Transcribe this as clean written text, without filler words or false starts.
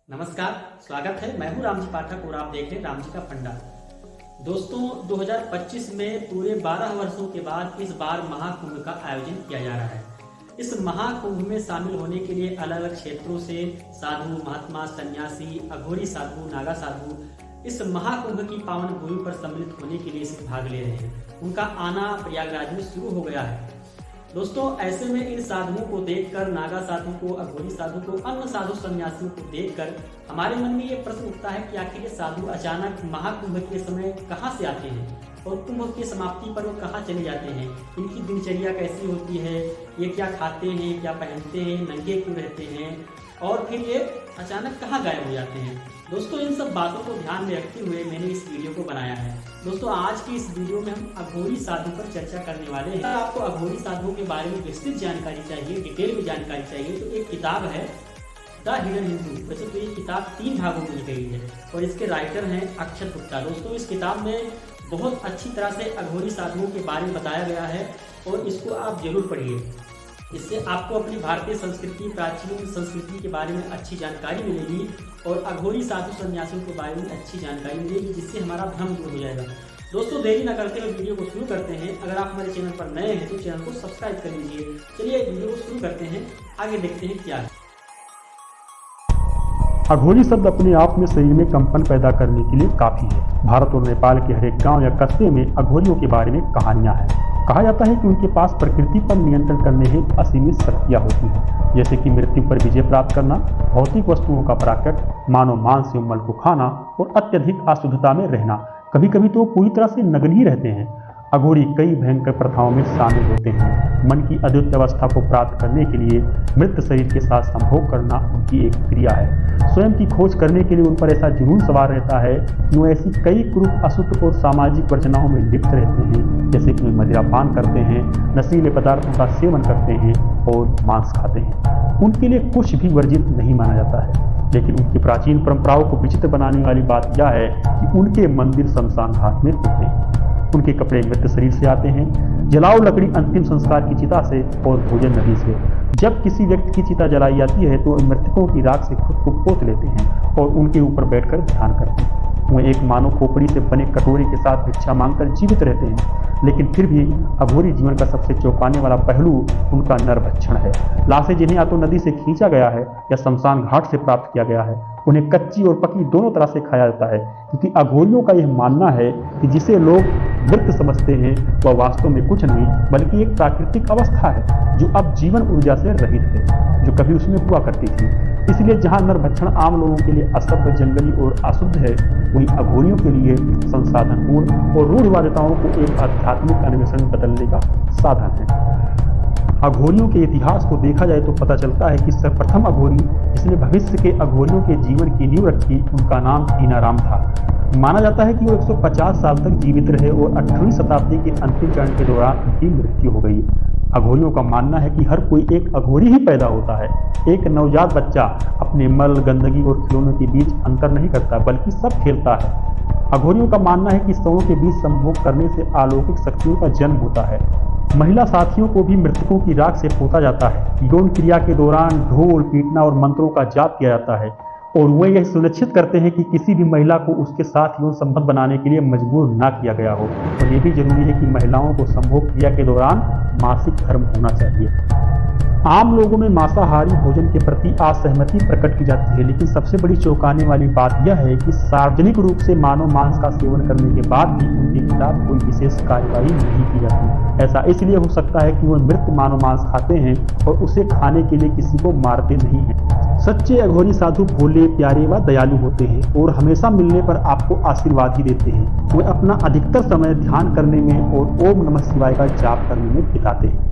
नमस्कार, स्वागत है। मैं हूं रामजी पाठक और आप देख रहे हैं रामजी का फंडा। दोस्तों, 2025 में पूरे 12 वर्षों के बाद इस बार महाकुंभ का आयोजन किया जा रहा है। इस महाकुंभ में शामिल होने के लिए अलग अलग क्षेत्रों से साधु, महात्मा, सन्यासी, अघोरी साधु, नागा साधु इस महाकुंभ की पावन भूमि पर सम्मिलित होने के लिए इसमें भाग ले रहे हैं। उनका आना प्रयागराज में शुरू हो गया है। दोस्तों, ऐसे में इन साधुओं को देखकर, नागा साधु को, अघोरी साधु को, अन्य साधु सन्यासियों को देखकर हमारे मन में ये प्रश्न उठता है कि आखिर ये साधु अचानक महाकुंभ के समय कहाँ से आते हैं और कुंभ की समाप्ति पर वो कहाँ चले जाते हैं। इनकी दिनचर्या कैसी होती है, ये क्या खाते हैं, क्या पहनते हैं, नंगे क्यों रहते हैं और फिर ये अचानक कहाँ गायब हो जाते हैं। दोस्तों, इन सब बातों को ध्यान में रखते हुए मैंने इस वीडियो को बनाया है। दोस्तों, आज की इस वीडियो में हम अघोरी साधु पर चर्चा करने वाले हैं। आपको अघोरी साधुओं के बारे में विस्तृत जानकारी चाहिए, डिटेल में जानकारी चाहिए, तो एक किताब है द हिडन हिंदू। वैसे तो ये किताब 3 भागों में लिखी गई है और इसके राइटर हैं अक्षत गुप्ता। दोस्तों, इस किताब में बहुत अच्छी तरह से अघोरी साधुओं के बारे में बताया गया है और इसको आप जरूर पढ़िए। इससे आपको अपनी भारतीय संस्कृति, प्राचीन संस्कृति के बारे में अच्छी जानकारी मिलेगी और अघोरी साधु सन्यासियों के बारे में अच्छी जानकारी मिलेगी, जिससे हमारा भ्रम दूर हो जाएगा। दोस्तों, देरी न करते हुए वीडियो को शुरू करते हैं। अगर आप हमारे चैनल पर नए हैं तो चैनल को सब्सक्राइब कर लीजिए। चलिए वीडियो को शुरू करते हैं, आगे देखते हैं क्या है। अघोरी शब्द अपने आप में शरीर में कंपन पैदा करने के लिए काफी है। भारत और नेपाल के हर एक गांव या कस्बे में अघोरियों के बारे में कहानियां हैं। कहा जाता है कि उनके पास प्रकृति पर नियंत्रण करने हेतु असीमित शक्तियां होती हैं, जैसे कि मृत्यु पर विजय प्राप्त करना, भौतिक वस्तुओं का प्राकट, मानव मांस एवं मल को खाना और अत्यधिक अशुद्धता में रहना। कभी कभी तो पूरी तरह से नग्न ही रहते हैं। अघोरी कई भयंकर प्रथाओं में शामिल होते हैं। मन की अद्वितीय अवस्था को प्राप्त करने के लिए मृत शरीर के साथ संभोग करना उनकी एक क्रिया है। स्वयं की खोज करने के लिए उन पर ऐसा जुनून सवार रहता है कि वो ऐसी कई क्रूर, अशुद्ध और सामाजिक वर्जनाओं में लिप्त रहते हैं, जैसे कि मदिरापान करते हैं, नशीले पदार्थों का सेवन करते हैं और मांस खाते हैं। उनके लिए कुछ भी वर्जित नहीं माना जाता है। लेकिन उनकी प्राचीन परंपराओं को विचित्र बनाने वाली बात यह है कि उनके मंदिर शमशान घाट में होते हैं। उनके कपड़े मृत शरीर से आते हैं, जलाओ लकड़ी अंतिम संस्कार की चिता से और भोजन नदी से। जब किसी व्यक्ति की चिता जलाई जाती है तो मृतकों की राख से खुद को पोत लेते हैं और उनके ऊपर बैठकर ध्यान करते हैं। वह एक मानव खोपड़ी से बने कटोरे के साथ भिक्षा मांगकर जीवित रहते हैं। लेकिन फिर भी अघोरी जीवन का सबसे चौंकाने वाला पहलू उनका नरभक्षण है। लाशें जिन्हें या तो नदी से खींचा गया है या शमशान घाट से प्राप्त किया गया है, उन्हें कच्ची और पकी दोनों तरह से खाया जाता है, क्योंकि अघोरियों का यह मानना है कि जिसे लोग मृत समझते हैं वह वास्तव में कुछ नहीं बल्कि एक प्राकृतिक अवस्था है जो अब जीवन ऊर्जा से रहित है, जो कभी उसमें हुआ करती थी। इसलिए जहां नरभक्षण आम लोगों के लिए असभ्य, जंगली और अशुद्ध है, वहीं अघोरियों के लिए संसाधनपूर्ण और रूढ़िवादिताओं को एक आध्यात्मिक अन्वेषण में बदलने का साधन है। अघोरियों के इतिहास को देखा जाए तो पता चलता है कि सर्वप्रथम अघोरी जिसने भविष्य के अघोरियों के जीवन की नींव रखी, उनका नाम कीनाराम था। माना जाता है कि वो 150 साल तक जीवित रहे और 18वीं शताब्दी के अंतिम चरण के दौरान उनकी मृत्यु हो गई। अघोरियों का मानना है कि हर कोई एक अघोरी ही पैदा होता है। एक नवजात बच्चा अपने मल, गंदगी और खिलौनों के बीच अंतर नहीं करता, बल्कि सब खेलता है। अघोरियों का मानना है कि शवों के बीच संभोग करने से अलौकिक शक्तियों का जन्म होता है। महिला साथियों को भी मृतकों की राख से पोता जाता है। यौन क्रिया के दौरान ढोल पीटना और मंत्रों का जाप किया जाता है और वे यह सुनिश्चित करते हैं कि किसी भी महिला को उसके साथ यौन संबंध बनाने के लिए मजबूर ना किया गया हो। और यह भी जरूरी है कि महिलाओं को संभोग क्रिया के दौरान मासिक धर्म होना चाहिए। आम लोगों में मांसाहारी भोजन के प्रति असहमति प्रकट की जाती है, लेकिन सबसे बड़ी चौंकाने वाली बात यह है कि सार्वजनिक रूप से मानव मांस का सेवन करने के बाद भी उनके खिलाफ कोई विशेष कार्रवाई नहीं की जाती। ऐसा इसलिए हो सकता है कि वो मृत मानव मांस खाते हैं और उसे खाने के लिए किसी को मारते नहीं हैं। सच्चे अघोरी साधु भोले, प्यारे व दयालु होते हैं और हमेशा मिलने पर आपको आशीर्वाद ही देते हैं। वे अपना अधिकतर समय ध्यान करने में और ओम नमः शिवाय का जाप करने में बिताते हैं।